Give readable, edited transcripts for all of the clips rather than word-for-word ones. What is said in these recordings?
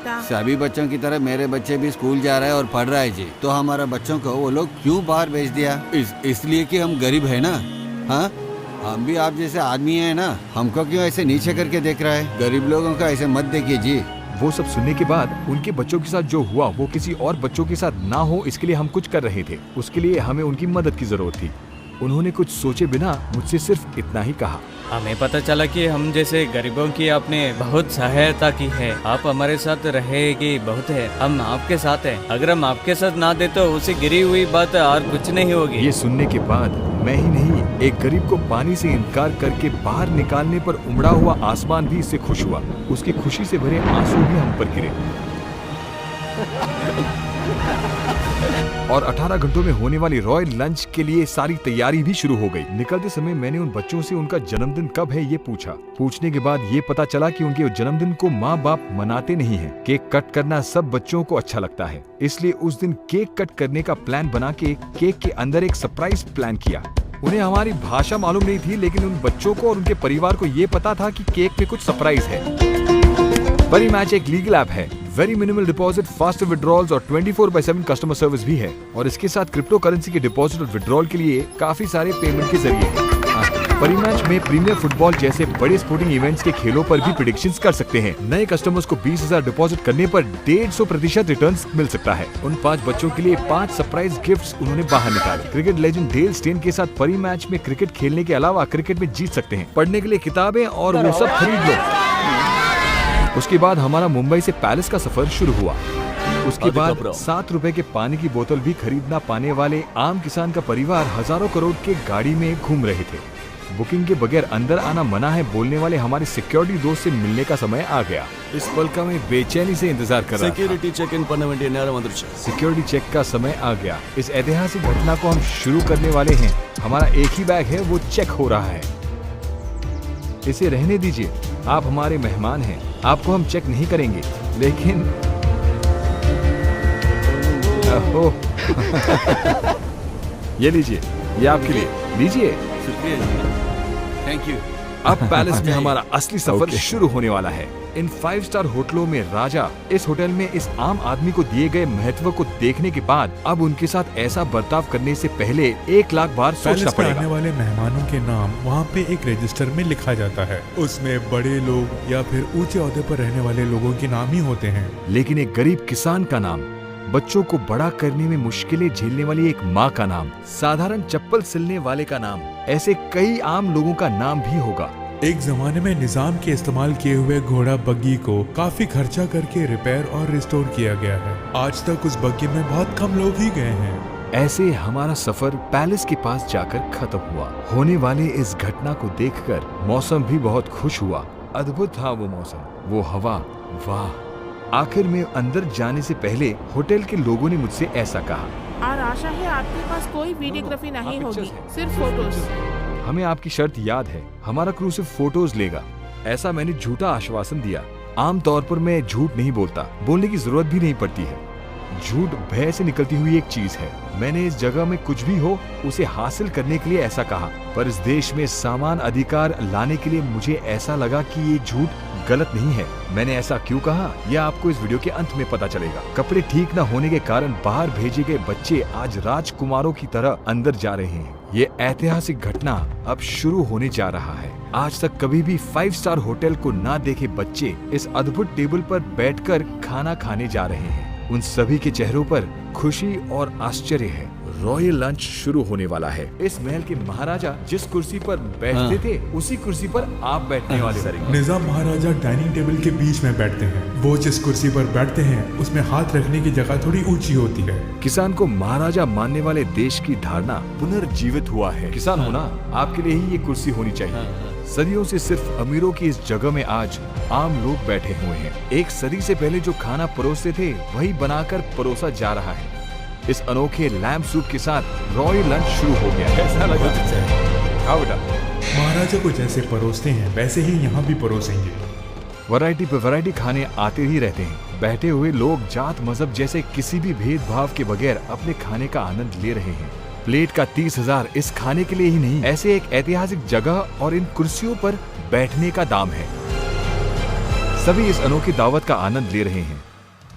बेटा। सभी बच्चों की तरह मेरे बच्चे भी स्कूल जा रहे हैं और पढ़ रहा है जी। तो हमारे बच्चों को वो लोग क्यों बाहर भेज दिया? इसलिए कि हम गरीब है ना। हाँ, हम भी आप जैसे आदमी है ना, हमको क्यों ऐसे नीचे करके देख रहा है? गरीब लोगों का ऐसे मत देखिए जी। वो सब सुनने के बाद उनके बच्चों के साथ जो हुआ वो किसी और बच्चों के साथ ना हो, इसके लिए हम कुछ कर रहे थे। उसके लिए हमें उनकी मदद की जरूरत थी। उन्होंने कुछ सोचे बिना मुझसे सिर्फ इतना ही कहा। हमें पता चला कि हम जैसे गरीबों की आपने बहुत सहायता की है। आप हमारे साथ रहेगी बहुत है, हम आपके साथ हैं। अगर हम आपके साथ ना दे तो उसे गिरी हुई बात और कुछ नहीं होगी। ये सुनने के बाद मैं ही नहीं, एक गरीब को पानी से इनकार करके बाहर निकालने पर उमड़ा हुआ आसमान भी इससे खुश हुआ। उसकी खुशी से भरे आंसू भी हम पर गिरे। और 18 घंटों में होने वाली रॉयल लंच के लिए सारी तैयारी भी शुरू हो गई। निकलते समय मैंने उन बच्चों से उनका जन्मदिन कब है ये पूछा। पूछने के बाद ये पता चला कि उनके जन्मदिन को माँ बाप मनाते नहीं हैं। केक कट करना सब बच्चों को अच्छा लगता है, इसलिए उस दिन केक कट करने का प्लान बना के केक के अंदर एक सरप्राइज प्लान किया। उन्हें हमारी भाषा मालूम नहीं थी, लेकिन उन बच्चों को और उनके परिवार को ये पता था कि केक में कुछ सरप्राइज है। परी मैच एक लीगल ऐप है। Very minimal deposit, faster withdrawals और 24/7 कस्टमर सर्विस भी है। और इसके साथ क्रिप्टो करेंसी के डिपॉजिट और विड्रॉल के लिए काफी सारे पेमेंट के जरिए हैं। परी मैच में प्रीमियर फुटबॉल जैसे बड़े स्पोर्टिंग इवेंट्स के खेलों पर भी प्रेडिक्शंस कर सकते हैं। नए कस्टमर्स को 20,000 डिपॉजिट करने पर 150% रिटर्न्स मिल सकता है। उन 5 बच्चों के लिए 5 सरप्राइज गिफ्ट्स उन्होंने बाहर निकाले। क्रिकेट लेजेंड डेल स्टेन के साथ परी मैच में क्रिकेट खेलने के अलावा क्रिकेट में जीत सकते हैं। पढ़ने के लिए किताबें और वो सब खरीद लो। उसके बाद हमारा मुंबई से पैलेस का सफर शुरू हुआ। उसके बाद 7 रुपए के पानी की बोतल भी खरीदना पाने वाले आम किसान का परिवार हजारों करोड़ के गाड़ी में घूम रहे थे। बुकिंग के बगैर अंदर आना मना है बोलने वाले हमारे सिक्योरिटी दोस्त से मिलने का समय आ गया। इस पल का मैं बेचैनी से इंतजार कर रहा था। सिक्योरिटी चेक इन பண்ண வேண்டிய நேரம் வந்துருச்சு। सिक्योरिटी चेक का समय आ गया। इस ऐतिहासिक घटना को हम शुरू करने वाले हैं। हमारा एक ही बैग है, वो चेक हो रहा है। इसे रहने दीजिए, आप हमारे मेहमान हैं, आपको हम चेक नहीं करेंगे। लेकिन ये लीजिए, ये आपके लिए, लीजिए। Thank you. अब पैलेस में हमारा असली सफर शुरू होने वाला है। इन 5 स्टार होटलों में राजा इस होटल में इस आम आदमी को दिए गए महत्व को देखने के बाद अब उनके साथ ऐसा बर्ताव करने से पहले 1 लाख बार सोचना पड़ेगा। आने वाले मेहमानों के नाम वहाँ पे एक रजिस्टर में लिखा जाता है। उसमें बड़े लोग या फिर ऊंचे ओहदे पर रहने वाले लोगों के नाम ही होते हैं। लेकिन एक गरीब किसान का नाम, बच्चों को बड़ा करने में मुश्किलें झेलने वाली एक माँ का नाम, साधारण चप्पल सिलने वाले का नाम, ऐसे कई आम लोगों का नाम भी होगा। एक जमाने में निजाम के इस्तेमाल किए हुए घोड़ा बग्गी को काफी खर्चा करके रिपेयर और रिस्टोर किया गया है। आज तक उस बग्गी में बहुत कम लोग ही गए हैं। ऐसे हमारा सफर पैलेस के पास जाकर खत्म हुआ। होने वाले इस घटना को देखकर मौसम भी बहुत खुश हुआ। अद्भुत था वो मौसम, वो हवा, वाह। आखिर में अंदर जाने से पहले होटल के लोगों ने मुझसे ऐसा कहा, और आशा है आपके पास कोई वीडियोग्राफी नहीं होगी, सिर्फ फोटोज। हमें आपकी शर्त याद है, हमारा क्रू सिर्फ फोटोज लेगा। ऐसा मैंने झूठा आश्वासन दिया। आमतौर पर मैं झूठ नहीं बोलता, बोलने की जरूरत भी नहीं पड़ती है। झूठ भय से निकलती हुई एक चीज है। मैंने इस जगह में कुछ भी हो उसे हासिल करने के लिए ऐसा कहा, पर इस देश में समान अधिकार लाने के लिए मुझे ऐसा लगा कि ये झूठ गलत नहीं है। मैंने ऐसा क्यों कहा यह आपको इस वीडियो के अंत में पता चलेगा। कपड़े ठीक न होने के कारण बाहर भेजे गए बच्चे आज राजकुमारों की तरह अंदर जा रहे हैं। ये ऐतिहासिक घटना अब शुरू होने जा रहा है। आज तक कभी भी 5 स्टार होटल को ना देखे बच्चे इस अद्भुत टेबल पर बैठकर खाना खाने जा रहे हैं। उन सभी के चेहरों पर खुशी और आश्चर्य है। रॉयल लंच शुरू होने वाला है। इस महल के महाराजा जिस कुर्सी पर बैठते थे उसी कुर्सी पर आप बैठने वाले हैं। निजाम महाराजा डाइनिंग टेबल के बीच में बैठते हैं। वो जिस कुर्सी पर बैठते हैं उसमें हाथ रखने की जगह थोड़ी ऊंची होती है। किसान को महाराजा मानने वाले देश की धारणा पुनर्जीवित हुआ है। किसान होना आपके लिए ही ये कुर्सी होनी चाहिए। सदियों से सिर्फ अमीरों की इस जगह में आज आम लोग बैठे हुए हैं। एक सदी से पहले जो खाना परोसते थे वही बनाकर परोसा जा रहा है। इस अनोखे लैम्ब सूप के साथ रॉयल लंच शुरू हो गया है। ऐसा लगा आओ बेटा। महाराजा को जैसे परोसते हैं वैसे ही यहाँ भी परोसेंगे। वैरायटी पे वैरायटी खाने आते ही रहते हैं। बैठे हुए लोग जात मजहब जैसे किसी भी भेदभाव के बगैर अपने खाने का आनंद ले रहे हैं। प्लेट का 30,000 इस खाने के लिए ही नहीं, ऐसे एक ऐतिहासिक जगह और इन कुर्सियों पर बैठने का दाम है। सभी इस अनोखी दावत का आनंद ले रहे हैं।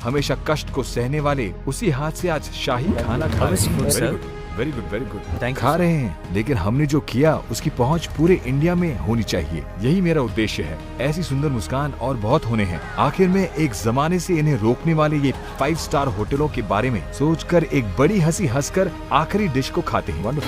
हमेशा कष्ट को सहने वाले उसी हाथ से आज शाही खाना खा रहे हैं। वेरी गुड वेरी गुड खा रहे हैं, लेकिन हमने जो किया उसकी पहुंच पूरे इंडिया में होनी चाहिए। यही मेरा उद्देश्य है। ऐसी सुंदर मुस्कान और बहुत होने हैं। आखिर में एक जमाने से इन्हें रोकने वाले ये 5 स्टार होटलों के बारे में सोचकर एक बड़ी हंसी हंसकर आखिरी डिश को खाते हैं।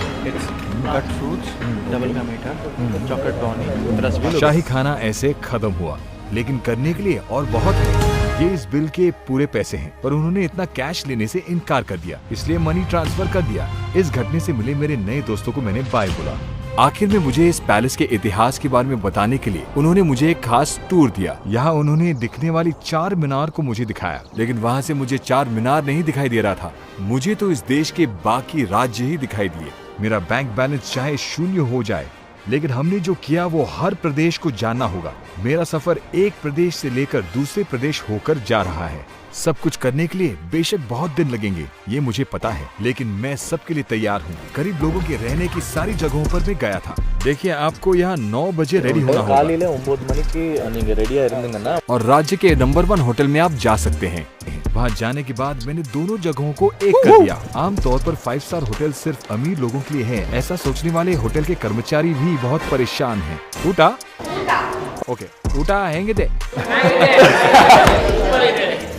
शाही खाना ऐसे खत्म हुआ, लेकिन करने के लिए और बहुत है। ये इस बिल के पूरे पैसे हैं, पर उन्होंने इतना कैश लेने से इनकार कर दिया, इसलिए मनी ट्रांसफर कर दिया। इस घटने से मिले मेरे नए दोस्तों को मैंने बाय बोला। आखिर में मुझे इस पैलेस के इतिहास के बारे में बताने के लिए उन्होंने मुझे एक खास टूर दिया। यहाँ उन्होंने दिखने वाली 4 मीनार को मुझे दिखाया, लेकिन वहाँ से मुझे 4 मीनार नहीं दिखाई दे रहा था। मुझे तो इस देश के बाकी राज्य ही दिखाई दिए। मेरा बैंक बैलेंस चाहे शून्य हो जाए, लेकिन हमने जो किया वो हर प्रदेश को जानना होगा। मेरा सफर एक प्रदेश से लेकर दूसरे प्रदेश होकर जा रहा है। सब कुछ करने के लिए बेशक बहुत दिन लगेंगे, ये मुझे पता है, लेकिन मैं सबके लिए तैयार हूँ। गरीब लोगों के रहने की सारी जगहों पर मैं गया था। देखिए, आपको यहाँ 9 बजे रेडी होना होगा और राज्य के नंबर 1 होटल में आप जा सकते हैं। वहाँ जाने के बाद मैंने दोनों जगहों को एक कर दिया। आमतौर पर 5 स्टार होटल सिर्फ अमीर लोगों के लिए है, ऐसा सोचने वाले होटल के कर्मचारी भी बहुत परेशान हैं। उठा ओके उठा हैंगे दे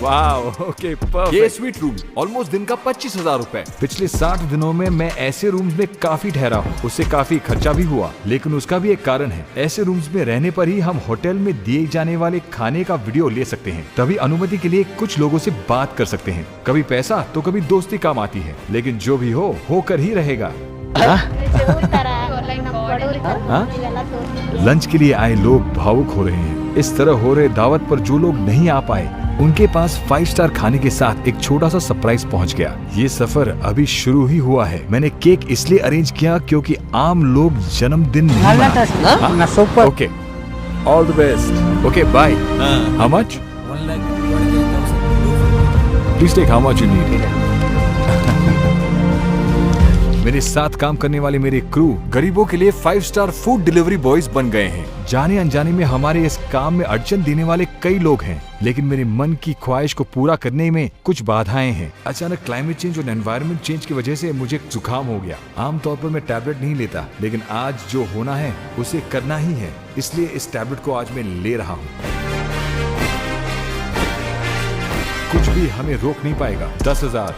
वाओ ओके परफेक्ट। ये स्वीट रूम ऑलमोस्ट दिन का 25,000 रुपए। पिछले 60 दिनों में मैं ऐसे रूम्स में काफी ठहरा हूँ, उससे काफी खर्चा भी हुआ, लेकिन उसका भी एक कारण है। ऐसे रूम्स में रहने पर ही हम होटल में दिए जाने वाले खाने का वीडियो ले सकते हैं, तभी अनुमति के लिए कुछ लोगों से बात कर सकते हैं। कभी पैसा तो कभी दोस्ती काम आती है, लेकिन जो भी हो होकर ही रहेगा। लंच के लिए आए लोग भावुक हो रहे हैं। इस तरह हो रहे दावत पर जो लोग नहीं आ पाए, उनके पास 5 स्टार खाने के साथ एक छोटा सा सरप्राइज पहुंच गया। ये सफर अभी शुरू ही हुआ है। मैंने केक इसलिए अरेंज किया क्योंकि आम लोग जन्मदिन नहीं मनाते। Okay all the best. Okay bye. How much? Please take how much you need. मेरे साथ काम करने वाले मेरे क्रू गरीबों के लिए 5 स्टार फूड डिलीवरी बॉयज बन गए हैं। जाने अनजाने में हमारे इस काम में अड़चन देने वाले कई लोग हैं, लेकिन मेरे मन की ख्वाहिश को पूरा करने में कुछ बाधाएं हैं। अचानक क्लाइमेट चेंज और एनवायरनमेंट चेंज की वजह से मुझे जुकाम हो गया। आमतौर पर मैं टैबलेट नहीं लेता, लेकिन आज जो होना है उसे करना ही है, इसलिए इस टैबलेट को आज मैं ले रहा हूँ। कुछ भी हमें रोक नहीं पाएगा। 10,000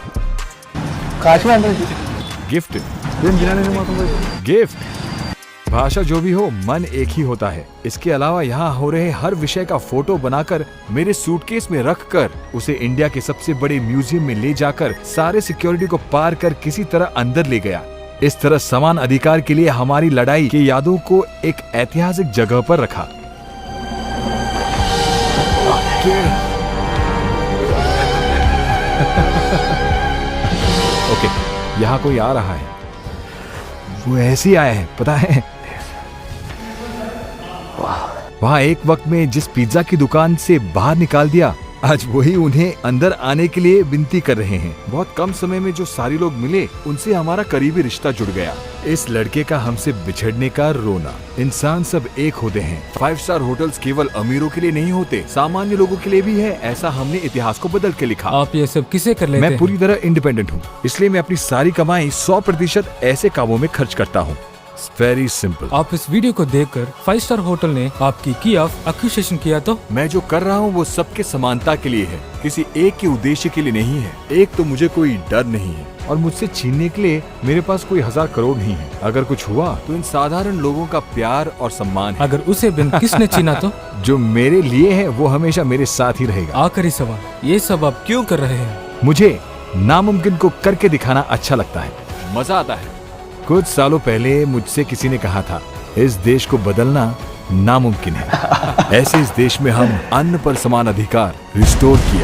गिफ्ट। भाषा जो भी हो, मन एक ही होता है। इसके अलावा यहाँ हो रहे हर विषय का फोटो बनाकर मेरे सूटकेस में रखकर उसे इंडिया के सबसे बड़े म्यूजियम में ले जाकर सारे सिक्योरिटी को पार कर किसी तरह अंदर ले गया। इस तरह समान अधिकार के लिए हमारी लड़ाई की यादों को एक ऐतिहासिक जगह पर रखा। ओके, यहाँ कोई आ रहा है। वो ऐसे ही आया है, पता है। वहाँ एक वक्त में जिस पिज्जा की दुकान से बाहर निकाल दिया, आज वही उन्हें अंदर आने के लिए विनती कर रहे हैं। बहुत कम समय में जो सारे लोग मिले, उनसे हमारा करीबी रिश्ता जुड़ गया। इस लड़के का हमसे बिछड़ने का रोना। इंसान सब एक होते हैं। 5 स्टार होटल्स केवल अमीरों के लिए नहीं होते, सामान्य लोगों के लिए भी है। ऐसा हमने इतिहास को बदल के लिखा। आप ये सब किसे कर लेते हैं? मैं पूरी तरह इंडिपेंडेंट हूँ, इसलिए मैं अपनी सारी कमाई 100% ऐसे कामों में खर्च करता हूँ। Very simple. आप इस वीडियो को देखकर 5 स्टार होटल ने आपकी की ऑफ एक्यूजेशन किया तो? मैं जो कर रहा हूँ वो सबके समानता के लिए है, किसी एक के उद्देश्य के लिए नहीं है। एक तो मुझे कोई डर नहीं है और मुझसे छीनने के लिए मेरे पास कोई 1000 करोड़ नहीं है। अगर कुछ हुआ तो इन साधारण लोगों का प्यार और सम्मान है। अगर उसे बिन किसने छीना तो? जो मेरे लिए है वो हमेशा मेरे साथ ही रहेगा। आखिरी सवाल, ये सब आप क्यों कर रहे हैं? मुझे नामुमकिन को करके दिखाना अच्छा लगता है, मजा आता है। कुछ सालों पहले मुझसे किसी ने कहा था, इस देश को बदलना नामुमकिन है। ऐसे इस देश में हम अन्न पर समान अधिकार रिस्टोर किया।